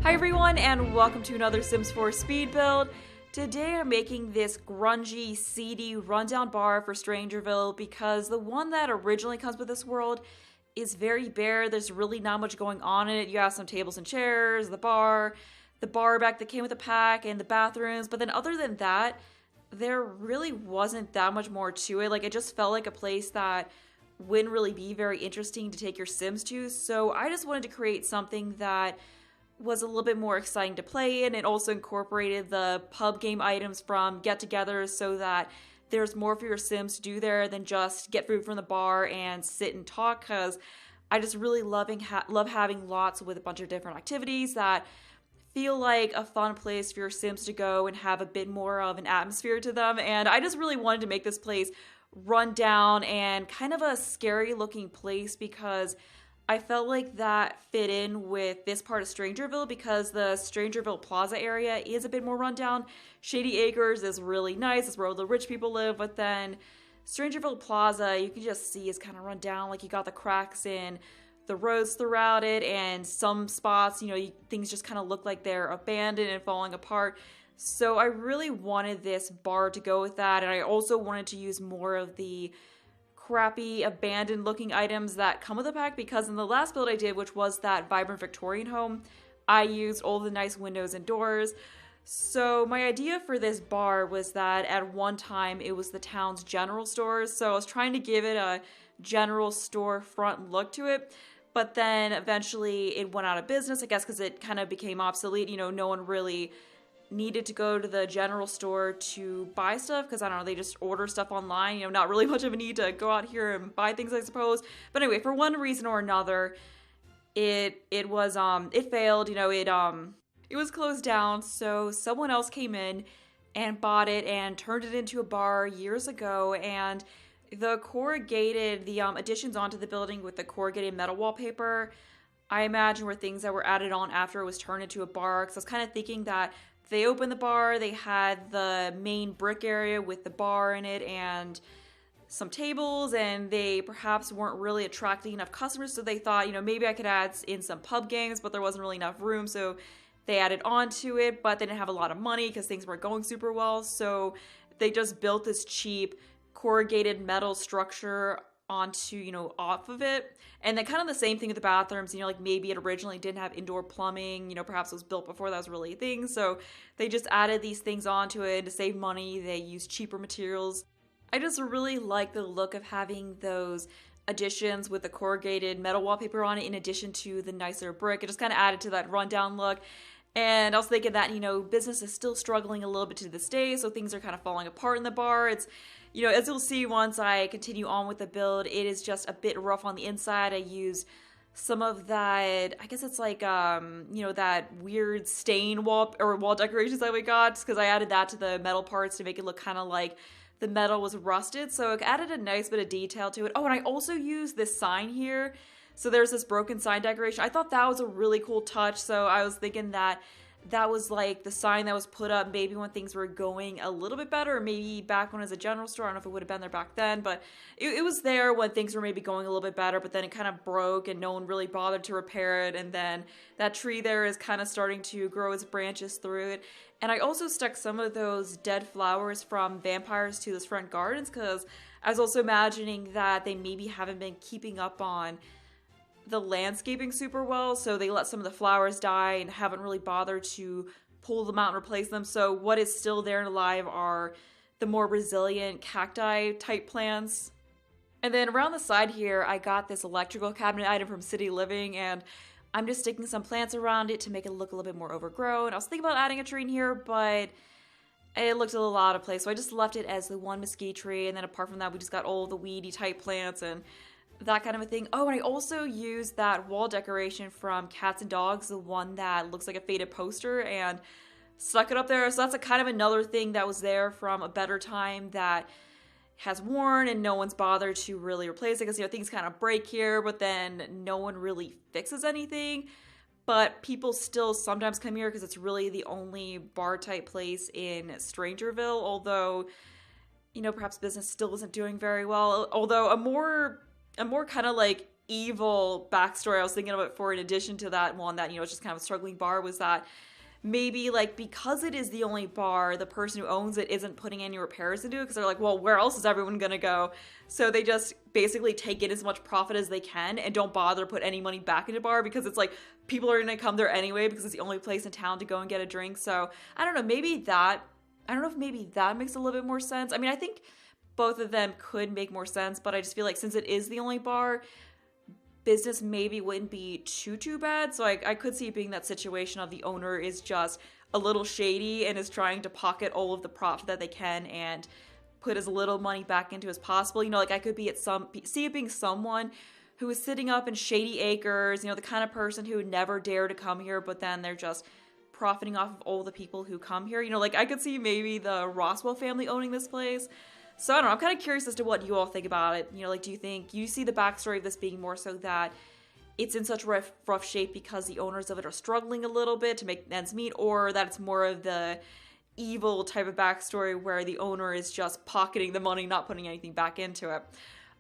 Hi everyone, and welcome to another Sims 4 speed build. Today I'm making this grungy, seedy, rundown bar for StrangerVille because the one that originally comes with this world is very bare. There's really not much going on in it. You have some tables and chairs, the bar back that came with the pack, and the bathrooms. But then other than that, there really wasn't that much more to it. Like, it just felt like a place that wouldn't really be very interesting to take your Sims to. So I just wanted to create something that was a little bit more exciting to play in. It also incorporated the pub game items from get-togethers so that there's more for your Sims to do there than just get food from the bar and sit and talk, because I just really love having lots with a bunch of different activities that feel like a fun place for your Sims to go and have a bit more of an atmosphere to them. And I just really wanted to make this place run down and kind of a scary looking place because I felt like that fit in with this part of Strangerville, because the Strangerville Plaza area is a bit more rundown. Shady Acres is really nice. It's where all the rich people live. But then Strangerville Plaza, you can just see, is kind of run down. Like, you got the cracks in the roads throughout it, and some spots, things just kind of look like they're abandoned and falling apart. So I really wanted this bar to go with that. And I also wanted to use more of the crappy abandoned looking items that come with the pack, because in the last build I did, which was that vibrant Victorian home, I used all the nice windows and doors. So my idea for this bar was that at one time it was the town's general stores, so I was trying to give it a general store front look to it, but then eventually it went out of business, I guess because it kind of became obsolete. No one really needed to go to the general store to buy stuff, because I don't know, they just order stuff online. Not really much of a need to go out here and buy things, I suppose. But anyway, for one reason or another, it failed. It was closed down. So someone else came in and bought it and turned it into a bar years ago. And the additions onto the building with the corrugated metal wallpaper, I imagine, were things that were added on after it was turned into a bar. Because I was kind of thinking that they opened the bar, they had the main brick area with the bar in it and some tables, and they perhaps weren't really attracting enough customers, so they thought, maybe I could add in some pub games, but there wasn't really enough room, so they added on to it, but they didn't have a lot of money because things weren't going super well, so they just built this cheap corrugated metal structure onto, off of it. And then kind of the same thing with the bathrooms, like maybe it originally didn't have indoor plumbing, perhaps it was built before that was really a thing. So they just added these things onto it to save money. They used cheaper materials. I just really like the look of having those additions with the corrugated metal wallpaper on it in addition to the nicer brick. It just kind of added to that rundown look. And I was thinking that, business is still struggling a little bit to this day, so things are kind of falling apart in the bar. It's, as you'll see once I continue on with the build, it is just a bit rough on the inside. I use some of that, I guess it's like, that weird stain wall decorations that we got, because I added that to the metal parts to make it look kind of like the metal was rusted. So it added a nice bit of detail to it. Oh, and I also used this sign here. So there's this broken sign decoration. I thought that was a really cool touch. So I was thinking that was like the sign that was put up maybe when things were going a little bit better, or maybe back when it was a general store. I don't know if it would have been there back then, but it was there when things were maybe going a little bit better, but then it kind of broke and no one really bothered to repair it. And then that tree there is kind of starting to grow its branches through it. And I also stuck some of those dead flowers from vampires to those front gardens, because I was also imagining that they maybe haven't been keeping up on the landscaping super well, so they let some of the flowers die and haven't really bothered to pull them out and replace them. So what is still there and alive are the more resilient cacti type plants. And then around the side here, I got this electrical cabinet item from City Living, and I'm just sticking some plants around it to make it look a little bit more overgrown. I was thinking about adding a tree in here, but it looked a little out of place, so I just left it as the one mesquite tree, and then apart from that, we just got all the weedy type plants and that kind of a thing. Oh, and I also used that wall decoration from Cats and Dogs, the one that looks like a faded poster, and stuck it up there. So that's a kind of another thing that was there from a better time that has worn and no one's bothered to really replace it, because things kind of break here, but then no one really fixes anything. But people still sometimes come here because it's really the only bar type place in Strangerville, although perhaps business still isn't doing very well. Although a more kind of like evil backstory I was thinking about for in addition to that one that, it's just kind of a struggling bar, was that maybe like because it is the only bar, the person who owns it isn't putting any repairs into it because they're like, well, where else is everyone gonna go? So they just basically take in as much profit as they can and don't bother to put any money back into the bar because it's like people are gonna come there anyway because it's the only place in town to go and get a drink. So I don't know, I don't know if maybe that makes a little bit more sense. I mean, I think both of them could make more sense, but I just feel like since it is the only bar, business maybe wouldn't be too bad. So I could see it being that situation of the owner is just a little shady and is trying to pocket all of the profit that they can and put as little money back into as possible. Like I could see it being someone who is sitting up in shady acres, the kind of person who would never dare to come here, but then they're just profiting off of all the people who come here. Like I could see maybe the Roswell family owning this place. So I don't know, I'm kind of curious as to what you all think about it. Like, do you see the backstory of this being more so that it's in such rough shape because the owners of it are struggling a little bit to make ends meet, or that it's more of the evil type of backstory where the owner is just pocketing the money, not putting anything back into it?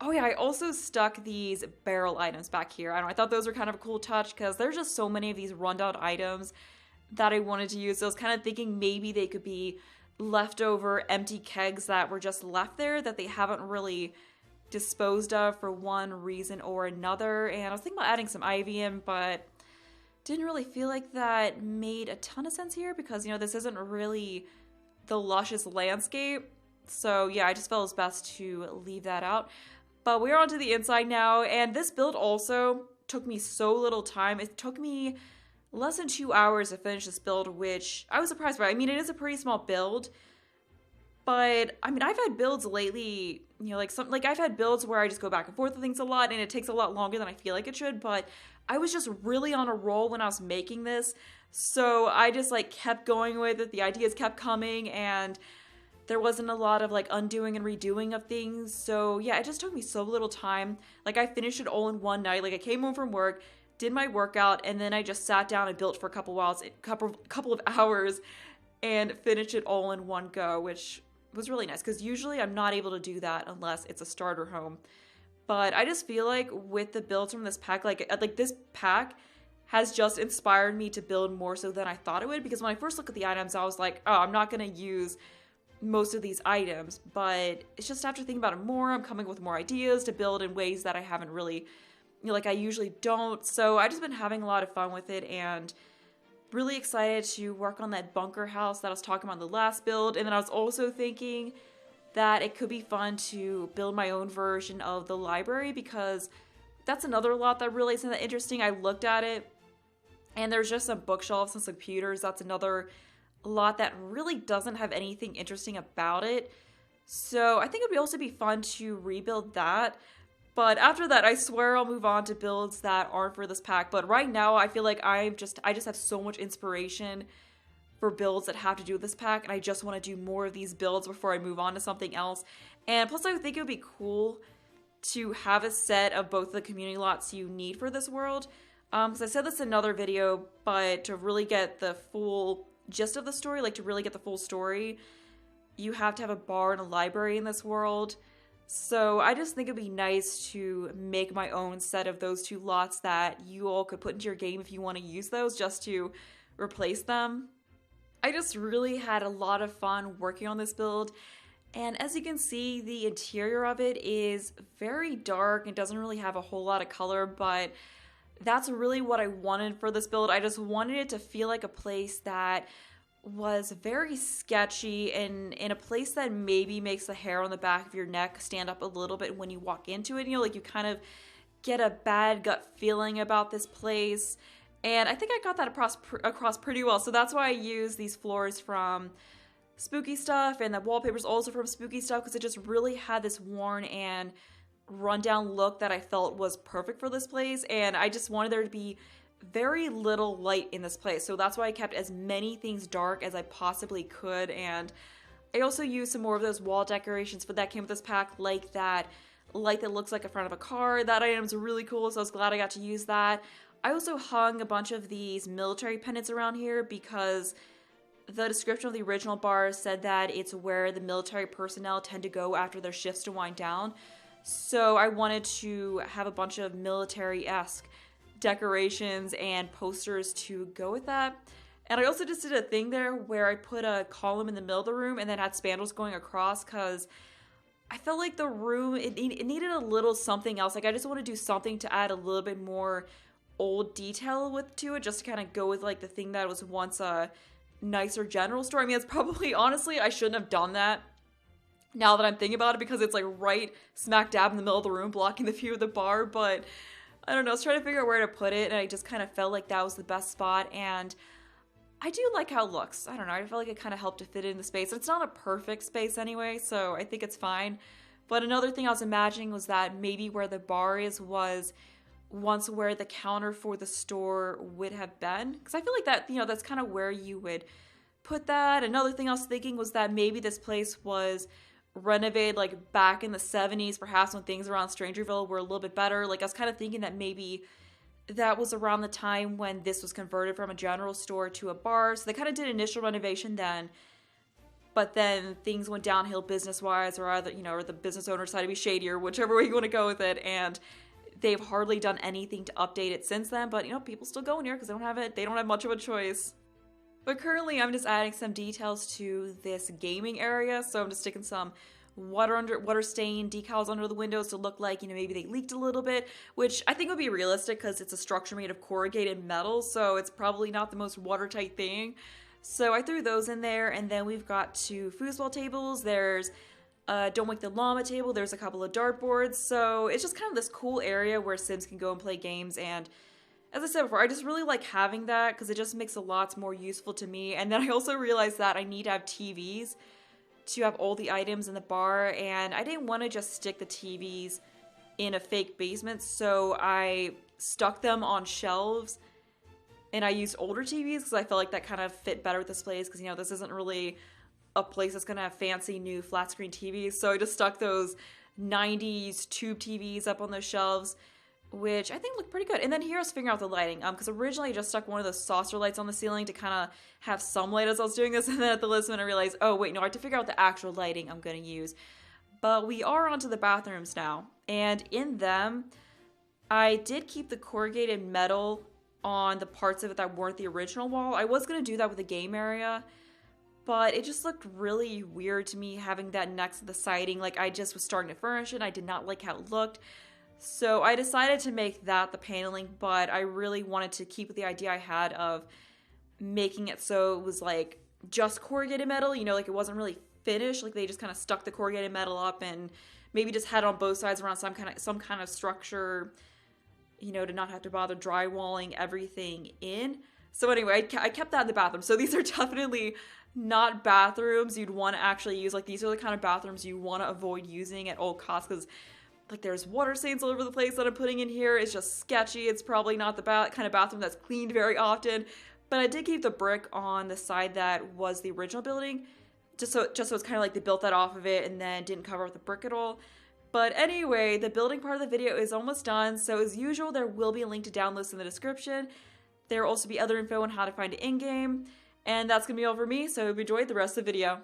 Oh yeah, I also stuck these barrel items back here. I thought those were kind of a cool touch because there's just so many of these rundown items that I wanted to use. So I was kind of thinking maybe they could be leftover empty kegs that were just left there that they haven't really disposed of for one reason or another. And I was thinking about adding some ivy in, but didn't really feel like that made a ton of sense here because, this isn't really the luscious landscape. So yeah, I just felt it was best to leave that out. But we're on to the inside now, and this build also took me so little time. It took me less than 2 hours to finish this build, which I was surprised by. I mean, it is a pretty small build, but I mean, I've had builds lately, I've had builds where I just go back and forth with things a lot and it takes a lot longer than I feel like it should, but I was just really on a roll when I was making this. So I just kept going with it. The ideas kept coming and there wasn't a lot of undoing and redoing of things. So yeah, it just took me so little time. I finished it all in one night. I came home from work, did my workout, and then I just sat down and built for a couple of hours and finished it all in one go, which was really nice because usually I'm not able to do that unless it's a starter home. But I just feel like with the builds from this pack, this pack has just inspired me to build more so than I thought it would, because when I first looked at the items, I was like, oh, I'm not going to use most of these items, but it's just after thinking about it more, I'm coming with more ideas to build in ways that I haven't really I usually don't. So I've just been having a lot of fun with it and really excited to work on that bunker house that I was talking about in the last build. And then I was also thinking that it could be fun to build my own version of the library because that's another lot that really isn't that interesting. I looked at it and there's just some bookshelves and some computers. That's another lot that really doesn't have anything interesting about it. So I think it would also be fun to rebuild that. But after that, I swear I'll move on to builds that aren't for this pack. But right now, I feel like I just have so much inspiration for builds that have to do with this pack. And I just want to do more of these builds before I move on to something else. And plus, I think it would be cool to have a set of both the community lots you need for this world. Because I said this in another video, but to really get the full gist of the story, to really get the full story, you have to have a bar and a library in this world. So I just think it'd be nice to make my own set of those two lots that you all could put into your game if you want to use those, just to replace them. I just really had a lot of fun working on this build, and as you can see, the interior of it is very dark and doesn't really have a whole lot of color, but that's really what I wanted for this build. I just wanted it to feel like a place that was very sketchy and in a place that maybe makes the hair on the back of your neck stand up a little bit when you walk into it. You kind of get a bad gut feeling about this place. And I think I got that across pretty well. So that's why I use these floors from Spooky Stuff and the wallpaper's also from Spooky Stuff, because it just really had this worn and rundown look that I felt was perfect for this place. And I just wanted there to be very little light in this place, so that's why I kept as many things dark as I possibly could. And I also used some more of those wall decorations that came with this pack, like that light that looks like a front of a car. That item's really cool, so I was glad I got to use that. I also hung a bunch of these military pennants around here because the description of the original bar said that it's where the military personnel tend to go after their shifts to wind down. So I wanted to have a bunch of military-esque decorations and posters to go with that. And I also just did a thing there where I put a column in the middle of the room and then had spandrels going across because I felt like the room, it needed a little something else. Like I just want to do something to add a little bit more old detail to it, just to kind of go with like the thing that was once a nicer general store. I mean, it's probably, honestly, I shouldn't have done that now that I'm thinking about it because it's like right smack dab in the middle of the room blocking the view of the bar, but I don't know, I was trying to figure out where to put it and I just kind of felt like that was the best spot, and I do like how it looks. I don't know, I feel like it kind of helped to fit in the space. It's not a perfect space anyway, so I think it's fine. But another thing I was imagining was that maybe where the bar is was once where the counter for the store would have been. Because I feel like that, you know, that's kind of where you would put that. Another thing I was thinking was that maybe this place was renovated like back in the 70s, perhaps when things around StrangerVille were a little bit better. Like I was kind of thinking that maybe that was around the time when this was converted from a general store to a bar. So they kind of did initial renovation then, but then things went downhill business-wise, or either, you know, or the business owner decided to be shady, or whichever way you want to go with it, and they've hardly done anything to update it since then. But you know, people still go in here because they don't have much of a choice. But currently I'm just adding some details to this gaming area. So I'm just sticking some water stain decals under the windows to look like, you know, maybe they leaked a little bit, which I think would be realistic because it's a structure made of corrugated metal, so it's probably not the most watertight thing. So I threw those in there, and then we've got 2 foosball tables. There's Don't Wake the Llama table. There's a couple of dartboards. So it's just kind of this cool area where Sims can go and play games. And as I said before, I just really like having that because it just makes a lot more useful to me. And then I also realized that I need to have TVs to have all the items in the bar, and I didn't want to just stick the TVs in a fake basement, so I stuck them on shelves, and I used older TVs because I felt like that kind of fit better with this place, because, you know, this isn't really a place that's going to have fancy new flat screen TVs, so I just stuck those 90s tube TVs up on those shelves, which I think looked pretty good. And then here I was figuring out the lighting, because originally I just stuck one of those saucer lights on the ceiling to kind of have some light as I was doing this, and then at the last minute I realized, oh wait, no, I have to figure out the actual lighting I'm going to use. But we are onto the bathrooms now, and in them, I did keep the corrugated metal on the parts of it that weren't the original wall. I was going to do that with the game area, but it just looked really weird to me having that next to the siding. Like, I just was starting to furnish it, I did not like how it looked. So I decided to make that the paneling, but I really wanted to keep with the idea I had of making it so it was like just corrugated metal, you know, like it wasn't really finished, like they just kind of stuck the corrugated metal up and maybe just had it on both sides around some kind of structure, you know, to not have to bother drywalling everything in. So anyway, I kept that in the bathroom. So these are definitely not bathrooms you'd want to actually use. Like, these are the kind of bathrooms you want to avoid using at all costs, because like there's water stains all over the place that I'm putting in here. It's just sketchy. It's probably not the kind of bathroom that's cleaned very often. But I did keep the brick on the side that was the original building, just so it's kind of like they built that off of it and then didn't cover up the brick at all. But anyway, the building part of the video is almost done. So as usual, there will be a link to downloads in the description. There will also be other info on how to find it in-game. And that's going to be all for me, so hope you enjoyed the rest of the video.